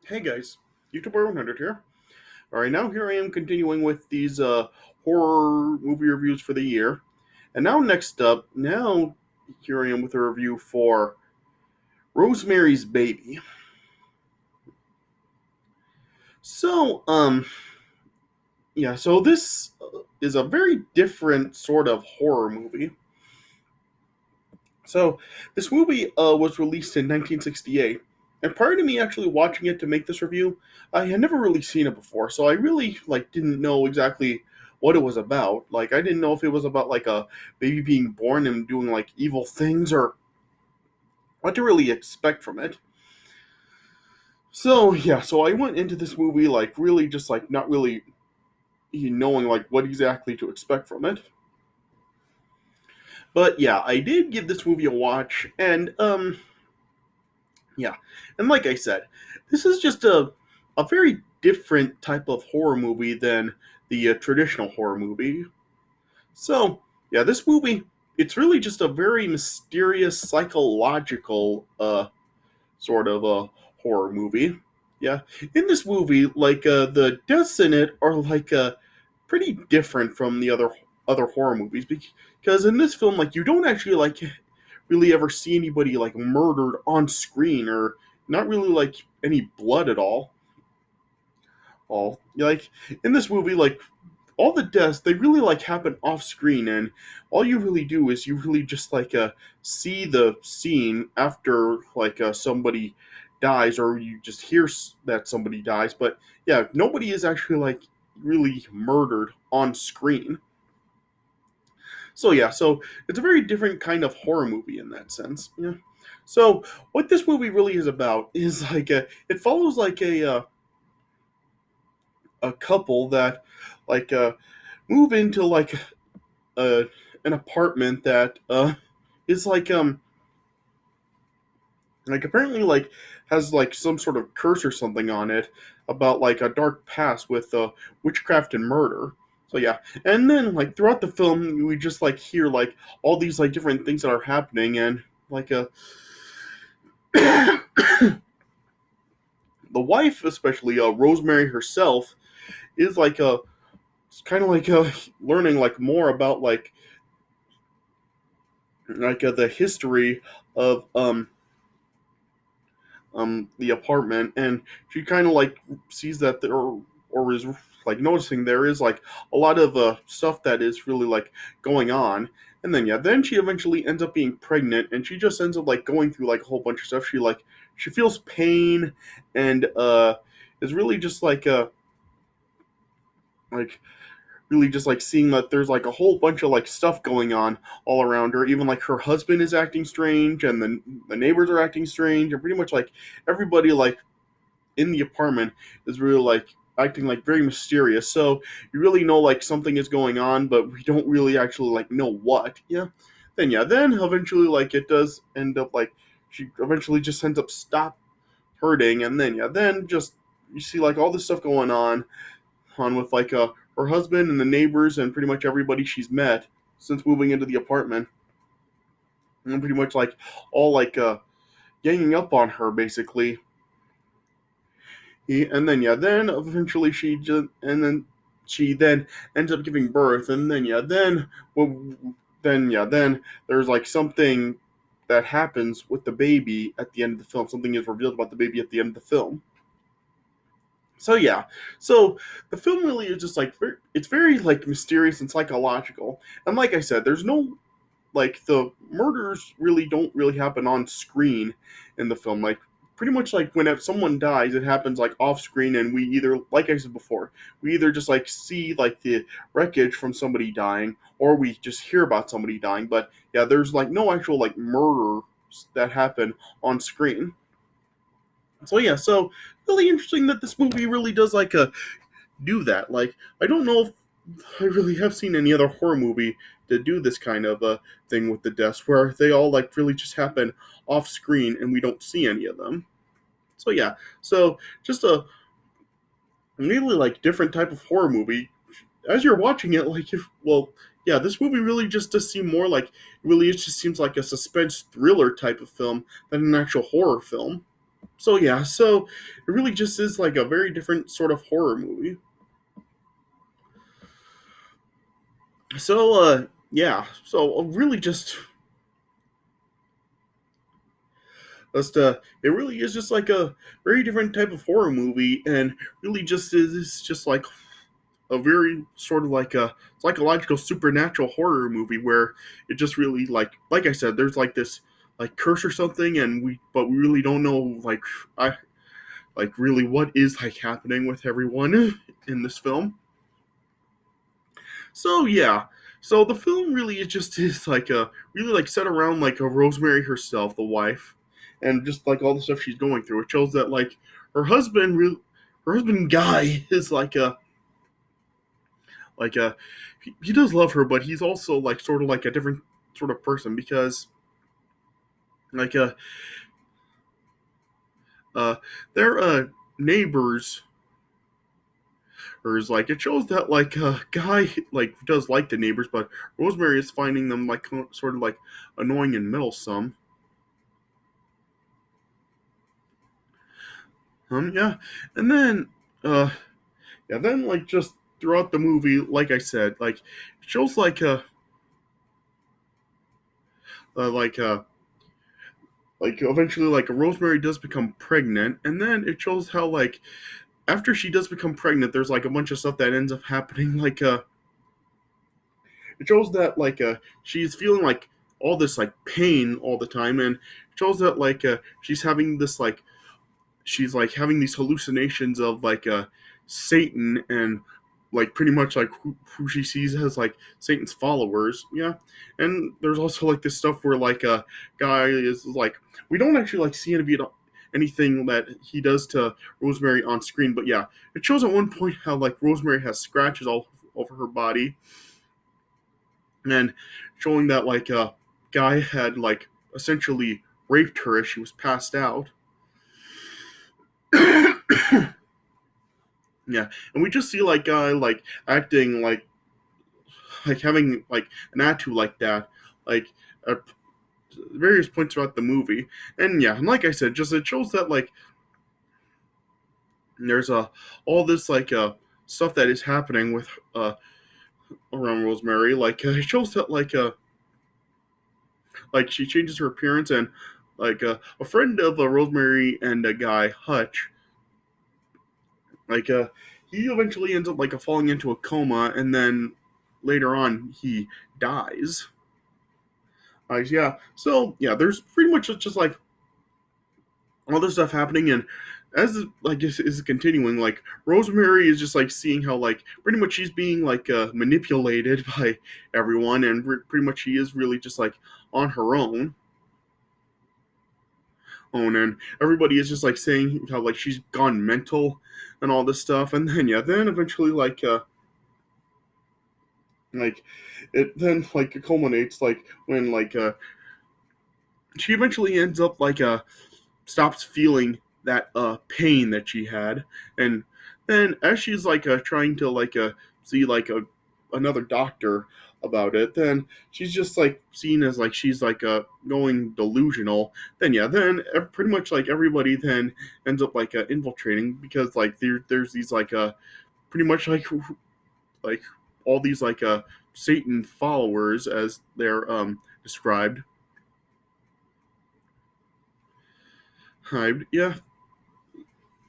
Hey guys, YouTuber 100 here. Alright, now here I am continuing with these horror movie reviews for the year. And now next up, now here I am with a review for Rosemary's Baby. So, yeah, so this is a very different sort of horror movie. So, this movie was released in 1968, and prior to me actually watching it to make this review, I had never really seen it before. So I really didn't know exactly what it was about. Like I didn't know if it was about like a baby being born and doing like evil things or what to really expect from it. So yeah, so I went into this movie like really just like not really knowing like what exactly to expect from it. But yeah, I did give this movie a watch, and yeah, and like I said, this is just a very different type of horror movie than the traditional horror movie. So yeah, this movie it's really just a very mysterious psychological sort of a horror movie. Yeah, in this movie, the deaths in it are pretty different from the other horror movies because in this film, like you don't actually like really ever see anybody like murdered on screen or not really like any blood at all. All like in this movie, like all the deaths they really like happen off screen, and all you really do is you really just see the scene after somebody dies, or you just hear that somebody dies. But yeah, nobody is actually like really murdered on screen. So yeah, so it's a very different kind of horror movie in that sense. Yeah. So what this movie really is about is it follows a couple that like move into uh an apartment that is apparently has like some sort of curse or something on it about like a dark past with witchcraft and murder. So yeah, and then like throughout the film we just like hear like all these like different things that are happening, and like the wife, especially Rosemary herself, is kind of learning like more about the history of the apartment, and she kind of like sees that there or is like noticing there is like a lot of stuff that is really like going on. And then yeah, then she eventually ends up being pregnant, and she just ends up like going through like a whole bunch of stuff. She feels pain, and is really just like really just like seeing that there's like a whole bunch of like stuff going on all around her. Even like her husband is acting strange, and then the neighbors are acting strange, and pretty much like everybody like in the apartment is really like acting like very mysterious. So you really know like something is going on, but we don't really actually like know what. Then eventually like it does end up like she eventually just ends up stop hurting, and then just you see like all this stuff going on with her husband and the neighbors and pretty much everybody she's met since moving into the apartment, and pretty much like all ganging up on her basically. And then then eventually she then ends up giving birth, and then there's like something that happens with the baby at the end of the film. Something is revealed about the baby at the end of the film. So yeah, so the film really is just like it's very like mysterious and psychological. And like I said, there's no like the murders really don't really happen on screen in the film. Like pretty much like when someone dies, it happens like off screen, and we either, like I said before, we either just like see like the wreckage from somebody dying, or we just hear about somebody dying. But yeah, there's like no actual like murders that happen on screen. So yeah, so really interesting that this movie really does do that. Like I don't know if I really have seen any other horror movie to do this kind of thing with the deaths, where they all like really just happen off screen and we don't see any of them. So yeah, so just a really like different type of horror movie. As you're watching it, like if well, yeah, this movie really just does seem more like really it just seems like a suspense thriller type of film than an actual horror film. So yeah, so it really just is like a very different sort of horror movie. So yeah, so really just it really is just like a very different type of horror movie, and really just is just like a very sort of like a psychological supernatural horror movie where it just really like I said, there's like this like curse or something, and we really don't know I like really what is like happening with everyone in this film. So yeah, so the film really is just is like a really like set around like a Rosemary herself, the wife, and just like all the stuff she's going through. It shows that like her husband, her husband Guy is like a he does love her, but he's also like sort of like a different sort of person because like uh their neighbors or is like it shows that like Guy like does like the neighbors, but Rosemary is finding them like sort of like annoying and meddlesome. Yeah, and then uh yeah, then like just throughout the movie, like I said, like it shows like like eventually like Rosemary does become pregnant, and then it shows how like after she does become pregnant, there's like a bunch of stuff that ends up happening. Like it shows that like she's feeling like all this like pain all the time, and it shows that like she's having this like she's like having these hallucinations of like Satan and like pretty much like who she sees as like Satan's followers. Yeah, and there's also like this stuff where like a guy is like we don't actually like see anything that he does to Rosemary on screen, but yeah, it shows at one point how like Rosemary has scratches all over her body and showing that like a guy had like essentially raped her as she was passed out. Yeah, and we just see like guy like acting like having like an attitude like that, like at various points throughout the movie. And yeah, and like I said, just it shows that like there's all this like stuff that is happening with around Rosemary. Like it shows that like she changes her appearance and like a friend of Rosemary and a guy Hutch like he eventually ends up like falling into a coma and then later on he dies. Yeah. So yeah, there's pretty much just like all this stuff happening, and as like is continuing, like Rosemary is just like seeing how like pretty much she's being like manipulated by everyone, and pretty much she is really just like on her own, and everybody is just like saying how like she's gone mental and all this stuff, and then yeah, then eventually like it then like it culminates like when like she eventually ends up like stops feeling that pain that she had, and then as she's like trying to like see like a another doctor about it, then she's just like seen as like she's like going delusional. Then yeah, then pretty much like everybody then ends up like infiltrating because like there's these like pretty much like all these like Satan followers as they're described. Hyped. Yeah,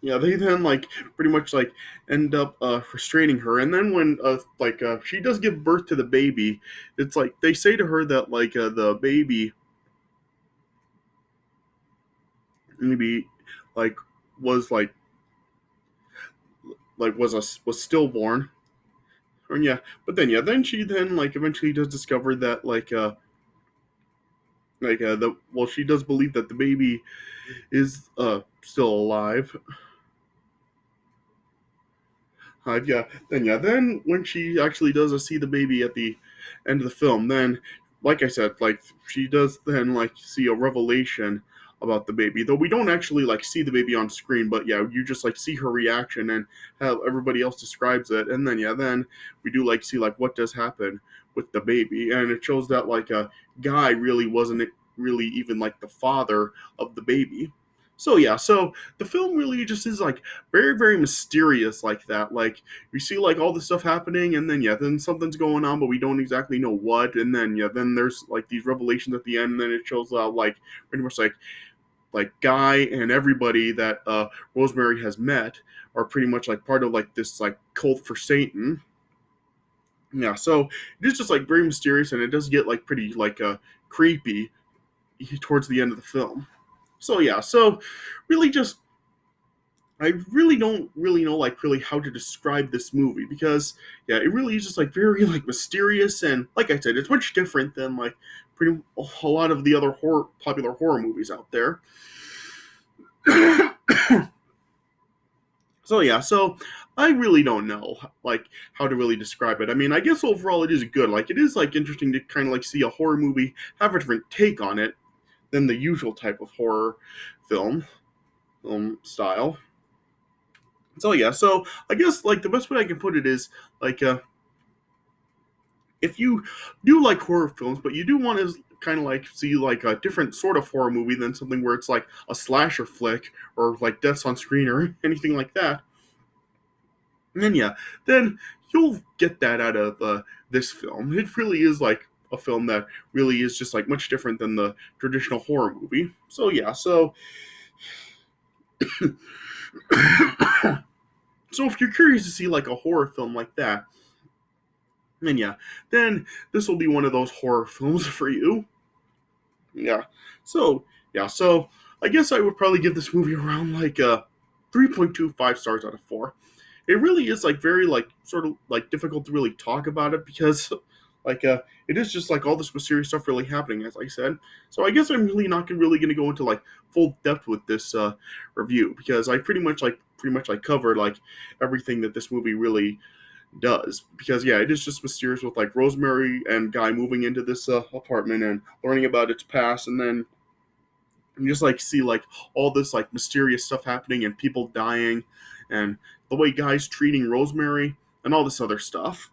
yeah, they then like pretty much like end up restraining her, and then when like she does give birth to the baby, it's like they say to her that like the baby maybe like was like was stillborn, or yeah, but then yeah, then she then like eventually does discover that the well she does believe that the baby is still alive. Yeah. Then yeah. Then when she actually does see the baby at the end of the film, then like I said, like she does then like see a revelation about the baby. Though we don't actually like see the baby on screen, but yeah, you just like see her reaction and how everybody else describes it, and then yeah, then we do like see like what does happen with the baby, and it shows that like a guy really wasn't really even like the father of the baby. So yeah, so the film really just is like very very mysterious like that. Like you see like all this stuff happening, and then yeah, then something's going on, but we don't exactly know what. And then yeah, then there's like these revelations at the end, and then it shows out like pretty much like Guy and everybody that Rosemary has met are pretty much like part of like this like cult for Satan. Yeah, so it is just like very mysterious, and it does get like pretty like creepy towards the end of the film. So yeah, so really just I really don't really know like really how to describe this movie because yeah, it really is just like very like mysterious and like I said, it's much different than like pretty a lot of the other popular horror movies out there. So yeah, so I really don't know like how to really describe it. I mean, I guess overall it is good. Like it is like interesting to kind of like see a horror movie have a different take on it than the usual type of horror film style. So yeah, so I guess like the best way I can put it is like if you do like horror films, but you do want to kind of like see like a different sort of horror movie than something where it's like a slasher flick or like deaths on screen or anything like that, then yeah, then you'll get that out of this film. It really is like a film that really is just like much different than the traditional horror movie. So yeah, so if you're curious to see like a horror film like that, then yeah, then this will be one of those horror films for you. Yeah. So yeah, so I guess I would probably give this movie around like 3.25 stars out of 4. It really is like very like sort of like difficult to really talk about it because like it is just like all this mysterious stuff really happening as I said. So I guess I'm really not really going to go into like full depth with this review because I pretty much like covered like everything that this movie really does because yeah, it is just mysterious with like Rosemary and Guy moving into this apartment and learning about its past, and then you just like see like all this like mysterious stuff happening and people dying, and the way Guy's treating Rosemary and all this other stuff.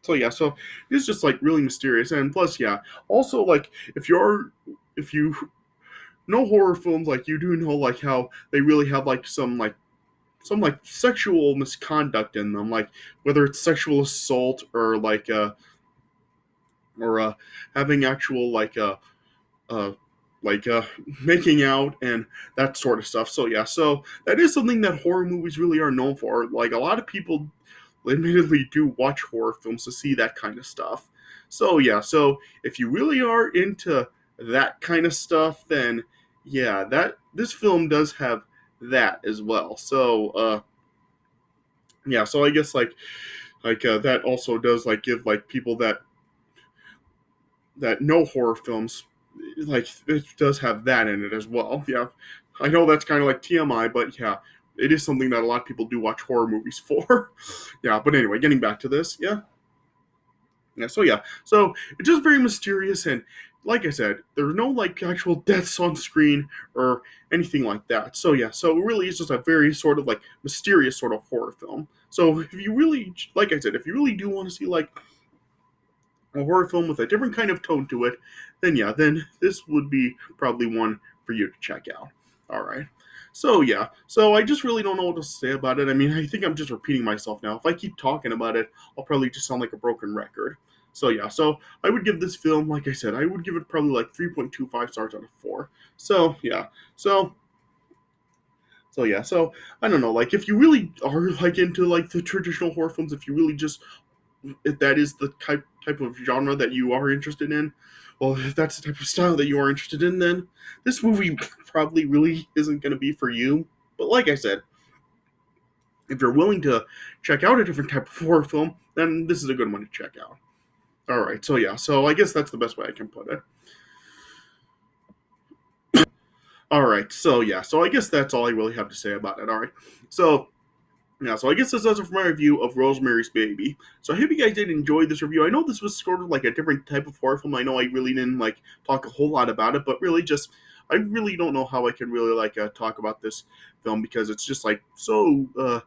So yeah, so it's just like really mysterious, and plus yeah, also like if you know horror films, like you do know like how they really have like some like sexual misconduct in them, like whether it's sexual assault or having actual uh like making out and that sort of stuff. So yeah, so that is something that horror movies really are known for. Like a lot of people admittedly do watch horror films to see that kind of stuff. So yeah, so if you really are into that kind of stuff, then yeah, that this film does have that as well. So yeah, so I guess that also does like give like people that know horror films, like it does have that in it as well. Yeah, I know that's kind of like TMI, but yeah, it is something that a lot of people do watch horror movies for. Yeah, but anyway, getting back to this, yeah, yeah. So yeah, so it's just very mysterious and. Like I said, there's no like actual deaths on screen or anything like that. So yeah, so it really is just a very sort of like mysterious sort of horror film. So if you really, like I said, if you really do want to see like a horror film with a different kind of tone to it, then yeah, then this would be probably one for you to check out. All right. So yeah, so I just really don't know what to say about it. I mean, I think I'm just repeating myself now. If I keep talking about it, I'll probably just sound like a broken record. So yeah, so I would give this film, like I said, I would give it probably like 3.25 stars out of 4. So yeah, so yeah, so I don't know, like if you really are like into like the traditional horror films, if you really just if that is the type of genre that you are interested in, well, if that's the type of style that you are interested in, then this movie probably really isn't going to be for you. But like I said, if you're willing to check out a different type of horror film, then this is a good one to check out. All right, so yeah, so I guess that's the best way I can put it. All right, so yeah, so I guess that's all I really have to say about it. All right, so yeah, so I guess this does it for my review of Rosemary's Baby. So I hope you guys did enjoy this review. I know this was sort of like a different type of horror film. I know I really didn't like talk a whole lot about it, but really just I really don't know how I can really like talk about this film because it's just like so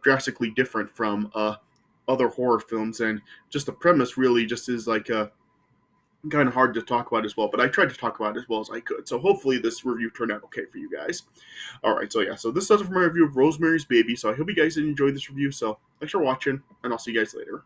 drastically different from other horror films, and just the premise really just is like kind of hard to talk about as well, but I tried to talk about it as well as I could. So hopefully this review turned out okay for you guys. All right, so yeah, so this does it for my review of Rosemary's Baby. So I hope you guys enjoyed this review. So thanks for watching, and I'll see you guys later.